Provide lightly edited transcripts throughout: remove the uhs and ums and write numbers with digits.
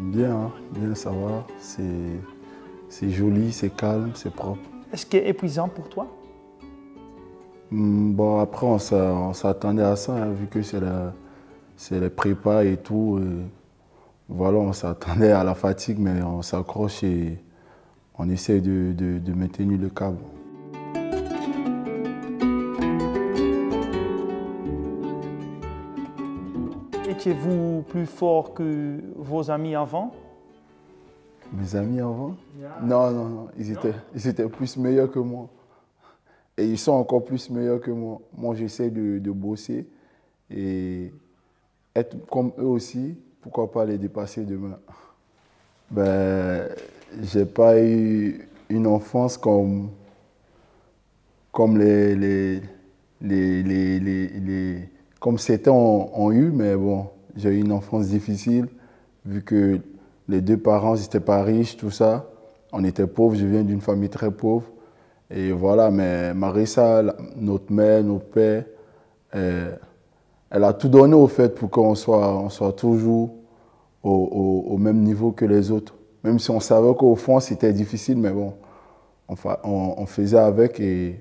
Bien, hein, bien, ça va. C'est joli, c'est calme, c'est propre. Est-ce qu'il est épuisant pour toi? Bon, après, on s'attendait à ça, hein, vu que c'est les prépas et tout. Et voilà, on s'attendait à la fatigue, mais on s'accroche et on essaie de maintenir le câble. Étiez-vous plus fort que vos amis avant? Mes amis avant? Non, non, non, ils étaient plus meilleurs que moi. Et ils sont encore plus meilleurs que moi. Moi, j'essaie de bosser et être comme eux aussi. Pourquoi pas les dépasser demain? Ben, j'ai pas eu une enfance comme comme certains ont eu, mais bon, j'ai eu une enfance difficile vu que les deux parents n'étaient pas riches, tout ça. On était pauvres, je viens d'une famille très pauvre. Et voilà, mais Marissa, notre mère, notre père, elle a tout donné au fait pour qu'on soit toujours au même niveau que les autres. Même si on savait qu'au fond c'était difficile, mais bon, on faisait avec et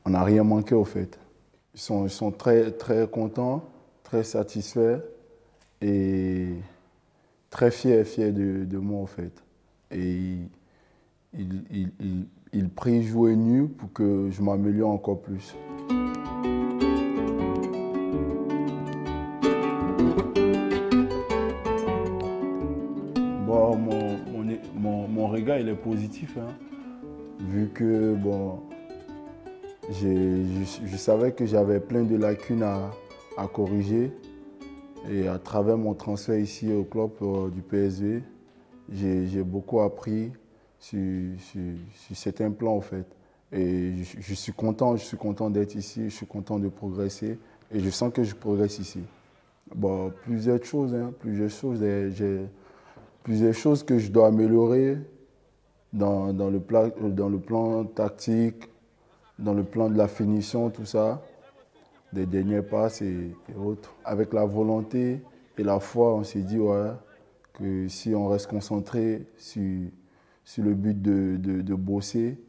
on n'a rien manqué au fait. Ils sont très, très contents, très satisfaits et très fiers de moi au fait. Et ils prient jour et nuit pour que je m'améliore encore plus. Bon, mon regard il est positif, hein, vu que bon, je savais que j'avais plein de lacunes à corriger. Et à travers mon transfert ici au club du PSV, j'ai beaucoup appris sur certains plans en fait. Et je suis content d'être ici, je suis content de progresser et je sens que je progresse ici. Bon, plusieurs choses, hein, j'ai plusieurs choses que je dois améliorer dans le plan tactique, dans le plan de la finition, tout ça, des dernières passes et autres. Avec la volonté et la foi, on s'est dit ouais, que si on reste concentré sur le but de bosser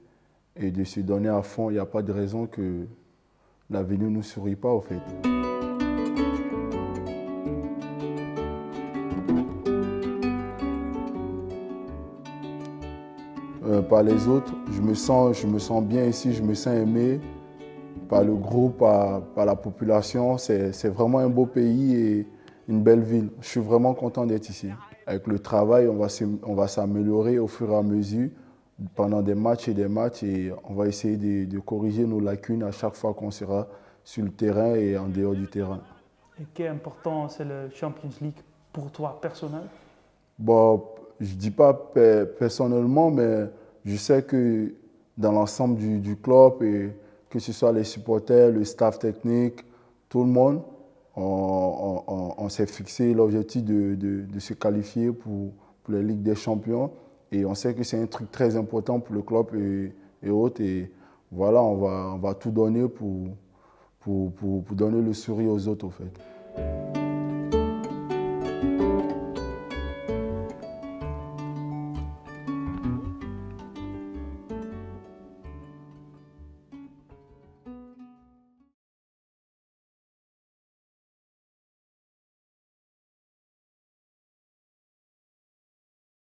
et de se donner à fond, il n'y a pas de raison que l'avenir ne nous sourit pas, au fait. Par les autres, je me sens bien ici, je me sens aimé par le groupe, par la population. C'est vraiment un beau pays et une belle ville. Je suis vraiment content d'être ici. Avec le travail, on va s'améliorer au fur et à mesure pendant des matchs et on va essayer de corriger nos lacunes à chaque fois qu'on sera sur le terrain et en dehors du terrain. Et quelle importance c'est le Champions League pour toi personnel? Bon, je ne dis pas personnellement, mais je sais que dans l'ensemble du club, et que ce soit les supporters, le staff technique, tout le monde, on s'est fixé l'objectif de se qualifier pour la Ligue des Champions. Et on sait que c'est un truc très important pour le club et autres. Et voilà, on va tout donner pour donner le sourire aux autres, au fait.